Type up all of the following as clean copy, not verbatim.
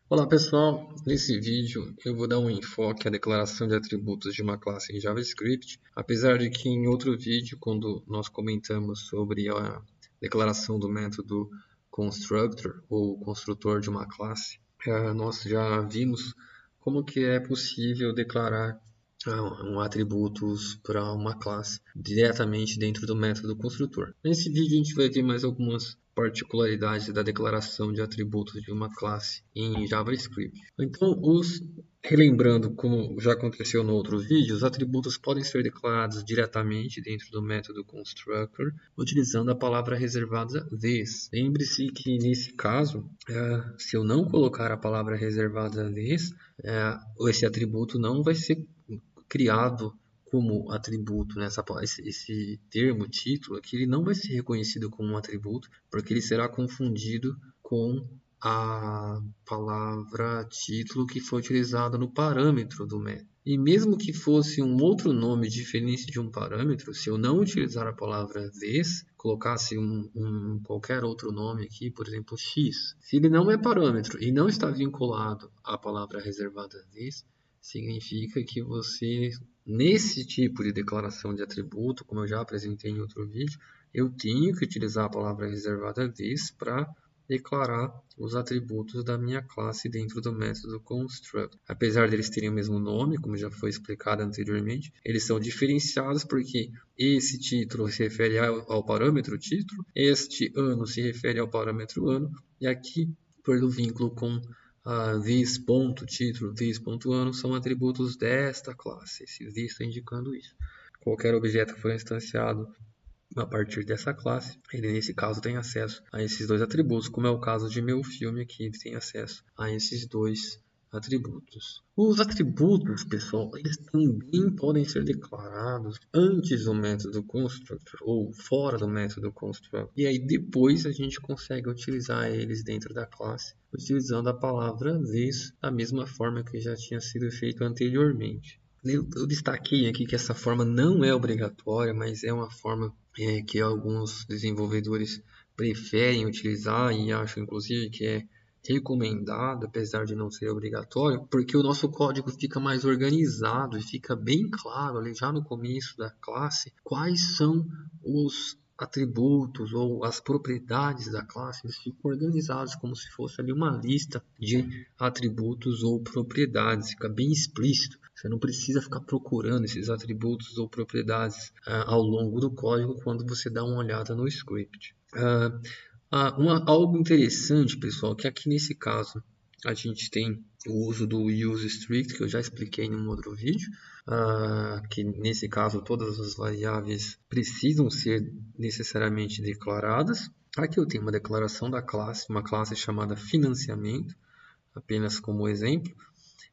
Olá pessoal, nesse vídeo eu vou dar um enfoque à declaração de atributos de uma classe em JavaScript, apesar de que em outro vídeo, quando nós comentamos sobre a declaração do método constructor ou construtor de uma classe, nós já vimos como que é possível declarar atributos para uma classe diretamente dentro do método construtor. Nesse vídeo a gente vai ver mais algumas particularidades da declaração de atributos de uma classe em JavaScript. Então, relembrando como já aconteceu no outro vídeo, os atributos podem ser declarados diretamente dentro do método constructor utilizando a palavra reservada this. Lembre-se que nesse caso, se eu não colocar a palavra reservada this, esse atributo não vai ser criado como atributo, né? Esse termo, título aqui, ele não vai ser reconhecido como um atributo, porque ele será confundido com a palavra título que foi utilizada no parâmetro do método. E mesmo que fosse um outro nome diferente de um parâmetro, se eu não utilizar a palavra this, colocasse qualquer outro nome aqui, por exemplo, x, se ele não é parâmetro e não está vinculado à palavra reservada this, significa que você, nesse tipo de declaração de atributo, como eu já apresentei em outro vídeo, eu tenho que utilizar a palavra reservada this para declarar os atributos da minha classe dentro do método construct. Apesar de eles terem o mesmo nome, como já foi explicado anteriormente, eles são diferenciados porque esse título se refere ao parâmetro título, este ano se refere ao parâmetro ano, e aqui, pelo vínculo com this.título, this.ano são atributos desta classe. Esse this está indicando isso. Qualquer objeto que for instanciado a partir dessa classe, ele nesse caso tem acesso a esses dois atributos, como é o caso de meu filme aqui, ele tem acesso a esses dois atributos. Os atributos, pessoal, eles também podem ser declarados antes do método constructor ou fora do método constructor. E aí depois a gente consegue utilizar eles dentro da classe, utilizando a palavra this da mesma forma que já tinha sido feito anteriormente. Eu destaquei aqui que essa forma não é obrigatória, mas é uma forma que alguns desenvolvedores preferem utilizar e acho inclusive que é recomendado, apesar de não ser obrigatório, porque o nosso código fica mais organizado e fica bem claro ali já no começo da classe quais são os atributos ou as propriedades da classe. Eles ficam organizados como se fosse ali uma lista de atributos ou propriedades, fica bem explícito. Você não precisa ficar procurando esses atributos ou propriedades ao longo do código quando você dá uma olhada no script. Algo interessante, pessoal, que aqui nesse caso a gente tem o uso do useStrict, que eu já expliquei em um outro vídeo, que nesse caso todas as variáveis precisam ser necessariamente declaradas. Aqui eu tenho uma declaração da classe, uma classe chamada financiamento, apenas como exemplo.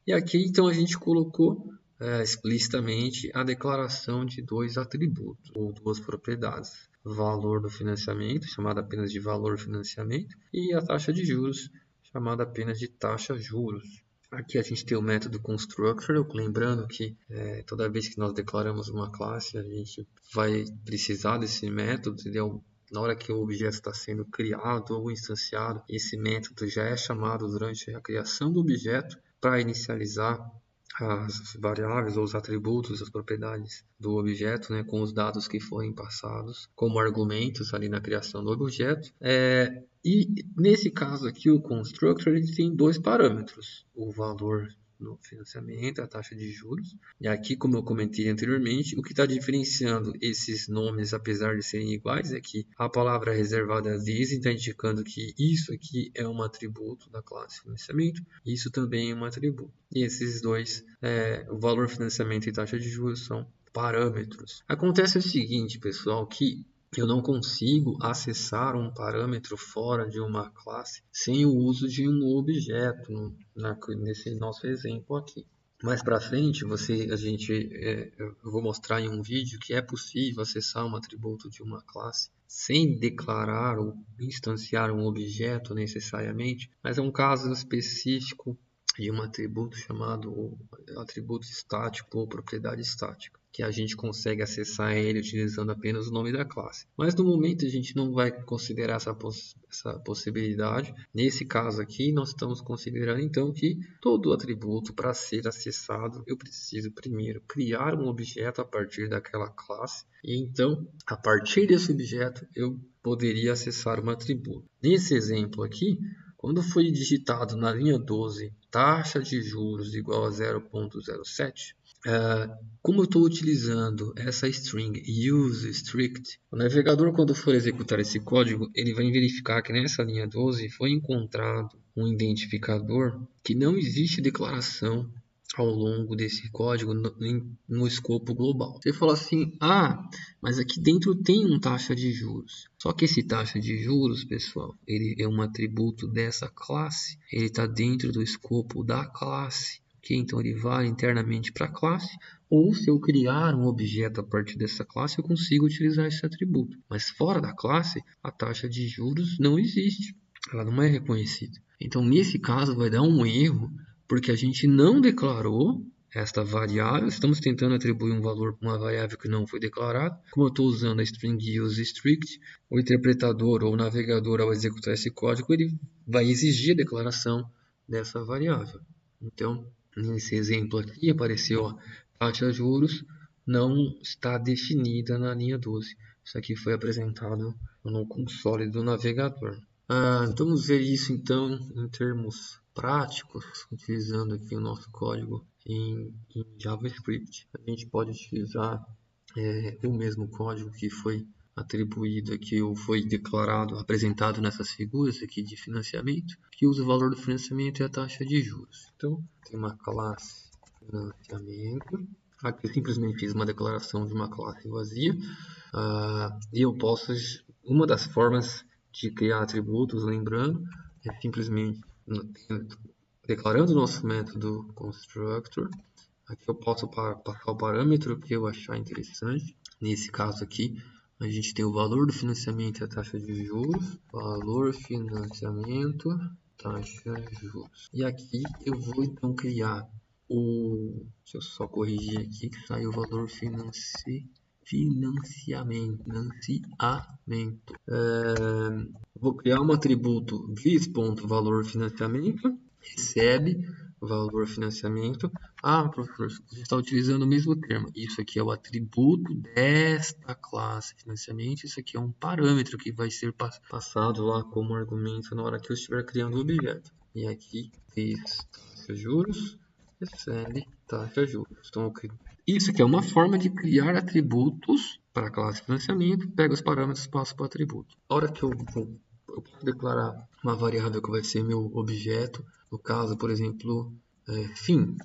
E aqui então a gente colocou explicitamente a declaração de dois atributos ou duas propriedades. Valor do financiamento, chamada apenas de valor financiamento, e a taxa de juros, chamada apenas de taxa juros. Aqui a gente tem o método constructor, lembrando que toda vez que nós declaramos uma classe, a gente vai precisar desse método, entendeu? Na hora que o objeto está sendo criado ou instanciado, esse método já é chamado durante a criação do objeto para inicializar as variáveis ou os atributos, as propriedades do objeto, né, com os dados que forem passados como argumentos ali na criação do objeto. E nesse caso aqui, o constructor ele tem dois parâmetros, o valor no financiamento, a taxa de juros. E aqui, como eu comentei anteriormente, o que está diferenciando esses nomes, apesar de serem iguais, é que a palavra reservada this está indicando que isso aqui é um atributo da classe financiamento, isso também é um atributo. E esses dois, o valor financiamento e taxa de juros, são parâmetros. Acontece o seguinte, pessoal, que eu não consigo acessar um parâmetro fora de uma classe sem o uso de um objeto, nesse nosso exemplo aqui. Mais para frente, eu vou mostrar em um vídeo que é possível acessar um atributo de uma classe sem declarar ou instanciar um objeto necessariamente, mas é um caso específico de um atributo chamado atributo estático ou propriedade estática. que a gente consegue acessar ele utilizando apenas o nome da classe. Mas no momento a gente não vai considerar essa possibilidade. Nesse caso aqui, nós estamos considerando então que todo atributo, para ser acessado, eu preciso primeiro criar um objeto a partir daquela classe. E então, a partir desse objeto, eu poderia acessar um atributo. Nesse exemplo aqui, quando foi digitado na linha 12, taxa de juros igual a 0,07, como eu estou utilizando essa string useStrict, o navegador, quando for executar esse código, ele vai verificar que nessa linha 12 foi encontrado um identificador que não existe declaração ao longo desse código no escopo global. Você fala assim, mas aqui dentro tem um taxa de juros. Só que esse taxa de juros, pessoal, ele é um atributo dessa classe. Ele está dentro do escopo da classe. Então ele vai internamente para a classe, ou se eu criar um objeto a partir dessa classe, eu consigo utilizar esse atributo. Mas fora da classe, a taxa de juros não existe, ela não é reconhecida. Então nesse caso vai dar um erro, porque a gente não declarou esta variável, estamos tentando atribuir um valor para uma variável que não foi declarada. Como eu estou usando a string useStrict, o interpretador ou o navegador, ao executar esse código, ele vai exigir a declaração dessa variável. Então, nesse exemplo aqui, apareceu a taxa de juros não está definida na linha 12. Isso aqui foi apresentado no console do navegador. Vamos ver isso então em termos práticos, utilizando aqui o nosso código em JavaScript. A gente pode utilizar o mesmo código que foi atribuído aqui ou foi declarado, apresentado nessas figuras aqui de financiamento, que usa o valor do financiamento e a taxa de juros. Então, tem uma classe financiamento. Aqui eu simplesmente fiz uma declaração de uma classe vazia. E eu posso, uma das formas de criar atributos, lembrando, é simplesmente declarando o nosso método constructor. Aqui eu posso passar o parâmetro que eu achar interessante. Nesse caso aqui, a gente tem o valor do financiamento e a taxa de juros. Valor financiamento, taxa de juros. E aqui eu vou então criar deixa eu só corrigir aqui que saiu o valor financiamento. Vou criar um atributo vis.valorFinanciamento, recebe valor financiamento. Professor, você está utilizando o mesmo termo. Isso aqui é o atributo desta classe financiamento. Isso aqui é um parâmetro que vai ser passado lá como argumento na hora que eu estiver criando o objeto. E aqui, taxa de juros, recebe taxa de juros. Então, isso aqui é uma forma de criar atributos para a classe financiamento. Pega os parâmetros e passa para o atributo. A hora que eu posso declarar uma variável que vai ser meu objeto, no caso, por exemplo, FIM,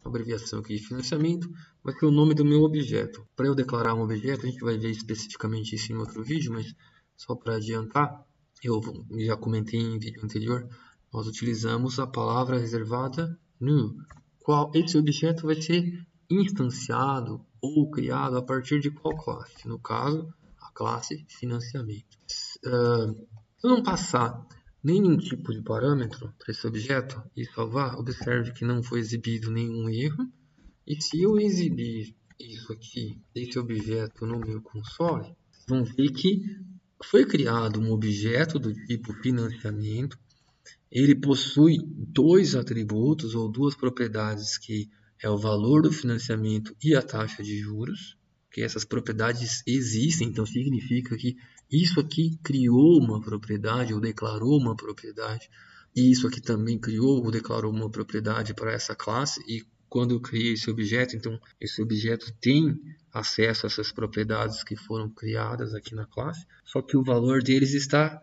abreviação aqui de financiamento, vai ser o nome do meu objeto. Para eu declarar um objeto, a gente vai ver especificamente isso em outro vídeo, mas só para adiantar, eu já comentei em vídeo anterior, nós utilizamos a palavra reservada new. Esse objeto vai ser instanciado ou criado a partir de qual classe? No caso, a classe financiamento. Se eu não passar nenhum tipo de parâmetro para esse objeto e salvar, observe que não foi exibido nenhum erro. E se eu exibir isso aqui, esse objeto no meu console, vocês vão ver que foi criado um objeto do tipo financiamento. Ele possui dois atributos ou duas propriedades que é o valor do financiamento e a taxa de juros, que essas propriedades existem, então significa que isso aqui criou uma propriedade ou declarou uma propriedade, e isso aqui também criou ou declarou uma propriedade para essa classe, e quando eu criei esse objeto, então esse objeto tem acesso a essas propriedades que foram criadas aqui na classe, só que o valor deles está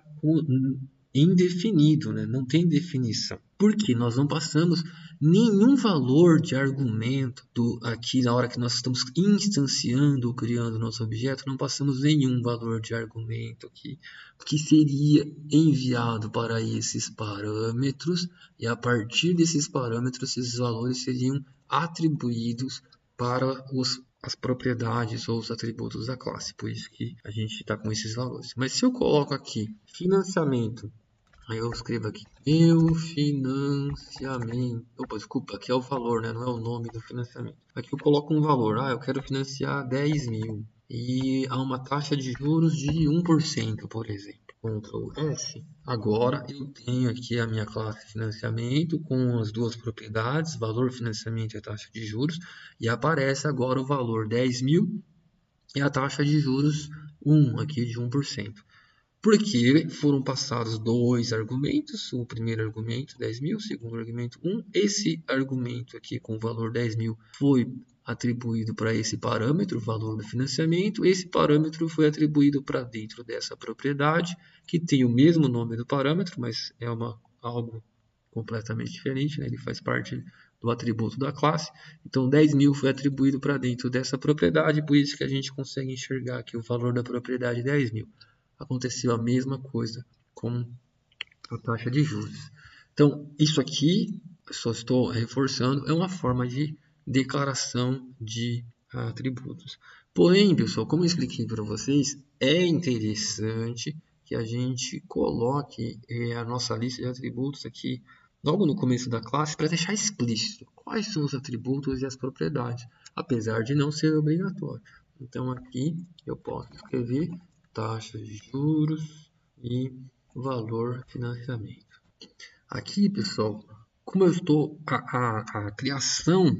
indefinido, né? Não tem definição. Porque nós não passamos nenhum valor de argumento aqui na hora que nós estamos instanciando ou criando nosso objeto, não passamos nenhum valor de argumento aqui que seria enviado para esses parâmetros e a partir desses parâmetros esses valores seriam atribuídos para as propriedades ou os atributos da classe, por isso que a gente está com esses valores. Mas se eu coloco aqui financiamento Aí eu escrevo aqui, meu financiamento. Opa, desculpa, aqui é o valor, né? Não é o nome do financiamento. Aqui eu coloco um valor. Eu quero financiar 10 mil. E há uma taxa de juros de 1%, por exemplo. Ctrl S. Agora eu tenho aqui a minha classe financiamento com as duas propriedades, valor, financiamento e a taxa de juros. E aparece agora o valor 10 mil e a taxa de juros 1, aqui de 1%. Porque foram passados dois argumentos, o primeiro argumento 10 mil, o segundo argumento 1. Esse argumento aqui com o valor 10 mil foi atribuído para esse parâmetro, o valor do financiamento. Esse parâmetro foi atribuído para dentro dessa propriedade, que tem o mesmo nome do parâmetro, mas é algo completamente diferente, né? Ele faz parte do atributo da classe. Então 10 mil foi atribuído para dentro dessa propriedade, por isso que a gente consegue enxergar aqui o valor da propriedade 10 mil. Aconteceu a mesma coisa com a taxa de juros. Então, isso aqui, só estou reforçando, é uma forma de declaração de atributos. Porém, pessoal, como eu expliquei para vocês, é interessante que a gente coloque a nossa lista de atributos aqui logo no começo da classe para deixar explícito quais são os atributos e as propriedades, apesar de não ser obrigatório. Então, aqui eu posso escrever taxa de juros e valor financiamento. Aqui, pessoal, como eu estou a criação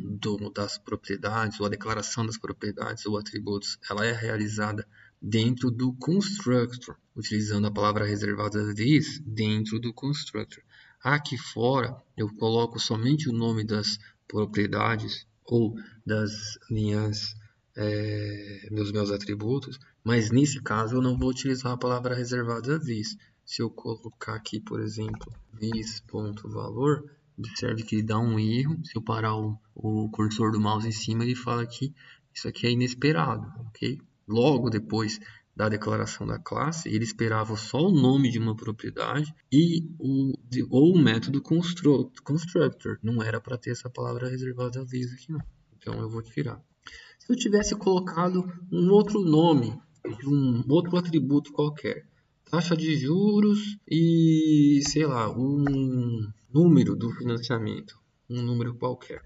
das propriedades ou a declaração das propriedades ou atributos, ela é realizada dentro do constructor, utilizando a palavra reservada this dentro do constructor. Aqui fora eu coloco somente o nome das propriedades ou das minhas dos meus atributos, mas nesse caso eu não vou utilizar a palavra reservada this. Se eu colocar aqui, por exemplo, this.valor, observe que ele dá um erro. Se eu parar o cursor do mouse em cima, ele fala que isso aqui é inesperado, ok? Logo depois da declaração da classe, ele esperava só o nome de uma propriedade ou o método constructor. Não era para ter essa palavra reservada this aqui, não. Então eu vou tirar. Se eu tivesse colocado um outro nome de um outro atributo qualquer, taxa de juros e, sei lá, um número do financiamento, um número qualquer,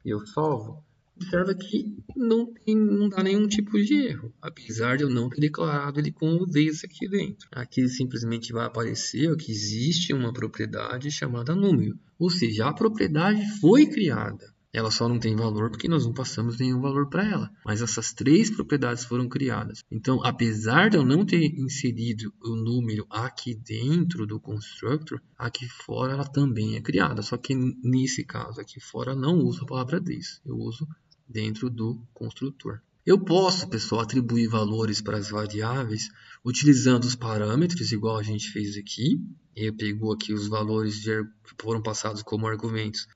e eu salvo, observa que não dá nenhum tipo de erro, apesar de eu não ter declarado ele com o this aqui dentro. Aqui simplesmente vai aparecer que existe uma propriedade chamada número, ou seja, a propriedade foi criada. Ela só não tem valor porque nós não passamos nenhum valor para ela. Mas essas três propriedades foram criadas. Então, apesar de eu não ter inserido o número aqui dentro do constructor, aqui fora ela também é criada. Só que nesse caso aqui fora não uso a palavra this. Eu uso dentro do construtor. Eu posso, pessoal, atribuir valores para as variáveis utilizando os parâmetros, igual a gente fez aqui. Ele pegou aqui os valores que foram passados como argumentos,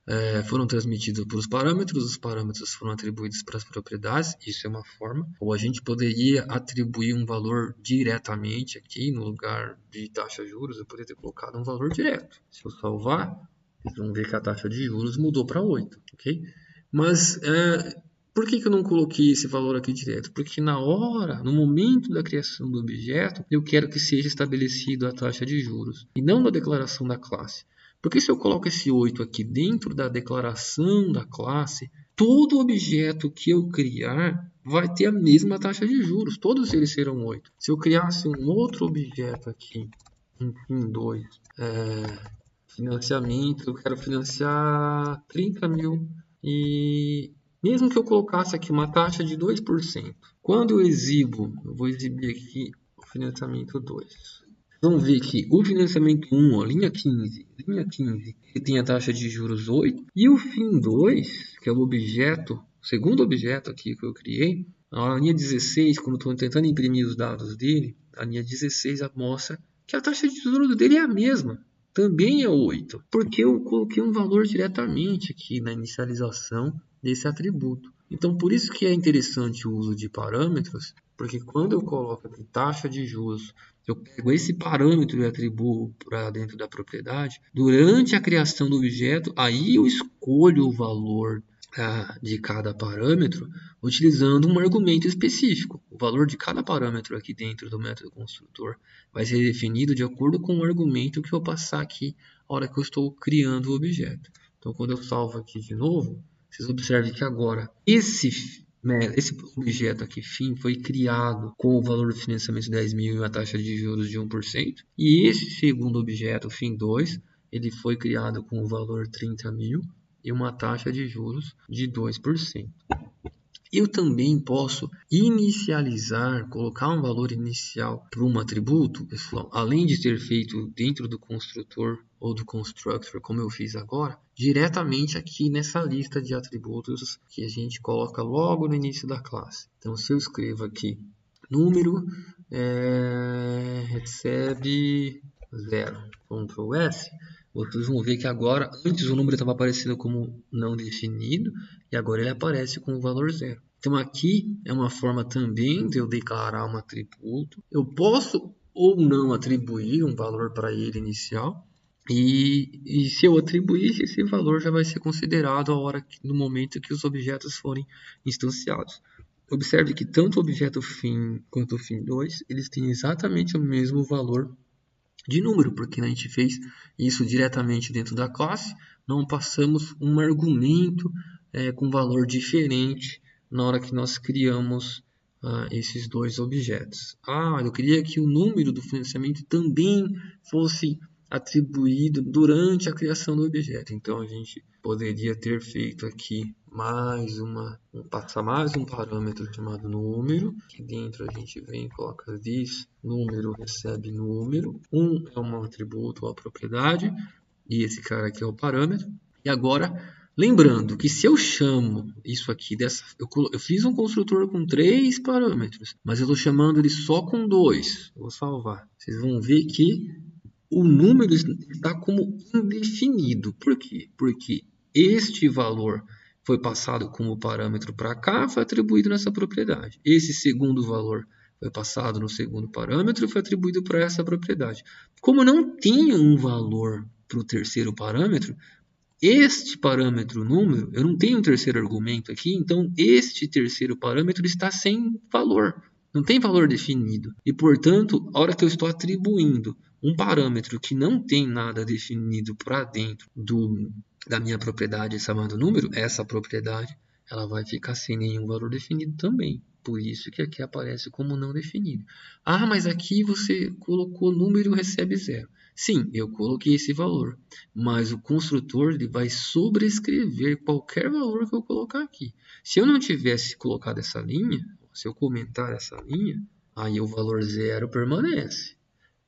foram transmitidos para os parâmetros foram atribuídos para as propriedades, isso é uma forma. Ou a gente poderia atribuir um valor diretamente aqui, no lugar de taxa de juros, eu poderia ter colocado um valor direto. Se eu salvar, vocês vão ver que a taxa de juros mudou para 8, ok? Mas por que eu não coloquei esse valor aqui direto? Porque no momento da criação do objeto, eu quero que seja estabelecido a taxa de juros e não na declaração da classe. Porque se eu coloco esse 8 aqui dentro da declaração da classe, todo objeto que eu criar vai ter a mesma taxa de juros. Todos eles serão 8. Se eu criasse um outro objeto aqui, enfim, 2, financiamento, eu quero financiar 30 mil e... mesmo que eu colocasse aqui uma taxa de 2%, quando eu vou exibir aqui o financiamento 2. Vamos ver que o financiamento 1, ó, linha 15, ele tem a taxa de juros 8. E o FIM 2, que é o segundo objeto aqui que eu criei, a linha 16, quando estou tentando imprimir os dados dele, a linha 16 mostra que a taxa de juros dele é a mesma. Também é 8, porque eu coloquei um valor diretamente aqui na inicialização desse atributo. Então, por isso que é interessante o uso de parâmetros, porque quando eu coloco aqui taxa de juros, eu pego esse parâmetro e atribuo para dentro da propriedade, durante a criação do objeto, aí eu escolho o valor de cada parâmetro utilizando um argumento específico. O valor de cada parâmetro aqui dentro do método construtor vai ser definido de acordo com o argumento que eu passar aqui na hora que eu estou criando o objeto. Então, quando eu salvo aqui de novo, vocês observem que agora esse objeto aqui, fim, foi criado com o valor do financiamento de 10 mil e uma taxa de juros de 1%. E esse segundo objeto, fim 2, ele foi criado com o valor 30 mil e uma taxa de juros de 2%. Eu também posso inicializar, colocar um valor inicial para um atributo, pessoal, além de ter feito dentro do construtor ou do constructor, como eu fiz agora, diretamente aqui nessa lista de atributos que a gente coloca logo no início da classe. Então, se eu escrevo aqui, número recebe 0, Ctrl S, vocês vão ver que agora, antes o número estava aparecendo como não definido, e agora ele aparece com o valor 0. Então aqui é uma forma também de eu declarar um atributo. Eu posso ou não atribuir um valor para ele inicial, e se eu atribuir, esse valor já vai ser considerado no momento que os objetos forem instanciados. Observe que tanto o objeto fim quanto o fim 2, eles têm exatamente o mesmo valor de número, porque a gente fez isso diretamente dentro da classe, não passamos um argumento com valor diferente na hora que nós criamos esses dois objetos. Eu queria que o número do financiamento também fosse atribuído durante a criação do objeto. Então a gente poderia ter feito aqui passar mais um parâmetro chamado número. Aqui dentro a gente vem e coloca this, número recebe número. É um atributo ou a propriedade, e esse cara aqui é o parâmetro. E agora, lembrando que se eu chamo isso aqui, eu fiz um construtor com 3 parâmetros, mas eu estou chamando ele só com 2. Vou salvar. Vocês vão ver que o número está como indefinido. Por quê? Porque este valor foi passado como parâmetro para cá, foi atribuído nessa propriedade. Esse segundo valor foi passado no segundo parâmetro e foi atribuído para essa propriedade. Como não tem um valor para o terceiro parâmetro, este parâmetro número, eu não tenho um terceiro argumento aqui, então este terceiro parâmetro está sem valor. Não tem valor definido. E, portanto, a hora que eu estou atribuindo um parâmetro que não tem nada definido para dentro da minha propriedade chamado número, essa propriedade ela vai ficar sem nenhum valor definido também. Por isso que aqui aparece como não definido. Mas aqui você colocou número recebe 0. Sim, eu coloquei esse valor, mas o construtor ele vai sobrescrever qualquer valor que eu colocar aqui. Se eu não tivesse colocado essa linha, se eu comentar essa linha, aí o valor 0 permanece.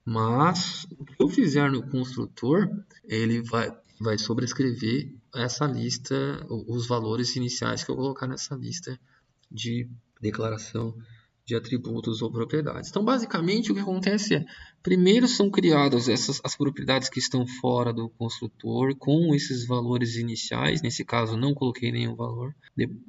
Mas o que eu fizer no construtor, ele vai sobrescrever essa lista, os valores iniciais que eu colocar nessa lista de declaração de atributos ou propriedades. Então, basicamente, o que acontece é, primeiro são criadas as propriedades que estão fora do construtor com esses valores iniciais. Nesse caso, não coloquei nenhum valor.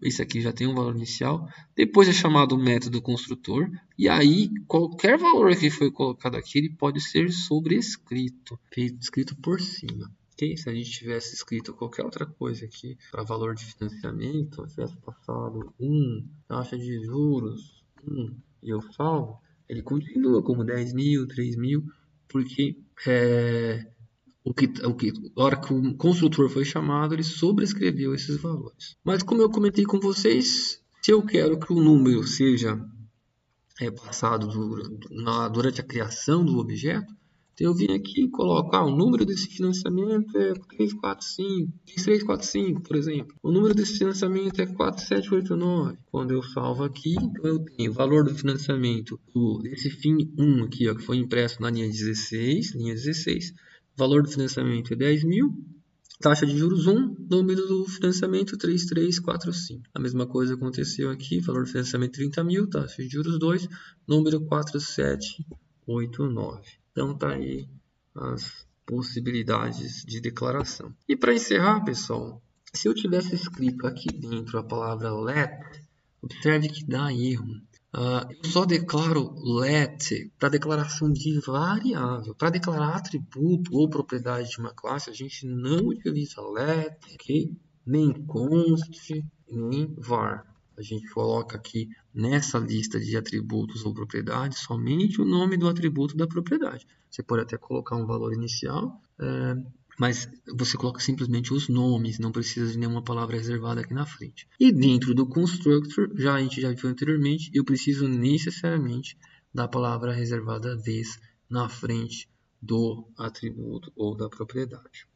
Esse aqui já tem um valor inicial. Depois é chamado o método construtor. E aí, qualquer valor que foi colocado aqui, ele pode ser sobrescrito, escrito por cima. Okay? Se a gente tivesse escrito qualquer outra coisa aqui para valor de financiamento, tivesse passado taxa de juros, e eu salvo, ele continua como 10 mil, 3 mil, porque a hora que o construtor foi chamado, ele sobrescreveu esses valores. Mas como eu comentei com vocês, se eu quero que o número seja passado durante a criação do objeto, então eu vim aqui e coloco, o número desse financiamento é 3345, por exemplo. O número desse financiamento é 4789. Quando eu salvo aqui, eu tenho o valor do financiamento desse fim 1 aqui, que foi impresso na linha 16. Valor do financiamento é 10 mil. Taxa de juros 1, número do financiamento 3345. A mesma coisa aconteceu aqui, valor do financiamento 30 mil, taxa de juros 2, número 4789. Então tá aí as possibilidades de declaração. E para encerrar, pessoal, se eu tivesse escrito aqui dentro a palavra let, observe que dá erro. Eu só declaro let para declaração de variável. Para declarar atributo ou propriedade de uma classe, a gente não utiliza let, ok? nem const, nem var. A gente coloca aqui nessa lista de atributos ou propriedades somente o nome do atributo da propriedade. Você pode até colocar um valor inicial, mas você coloca simplesmente os nomes, não precisa de nenhuma palavra reservada aqui na frente. E dentro do constructor, a gente já viu anteriormente, eu preciso necessariamente da palavra reservada vez na frente do atributo ou da propriedade.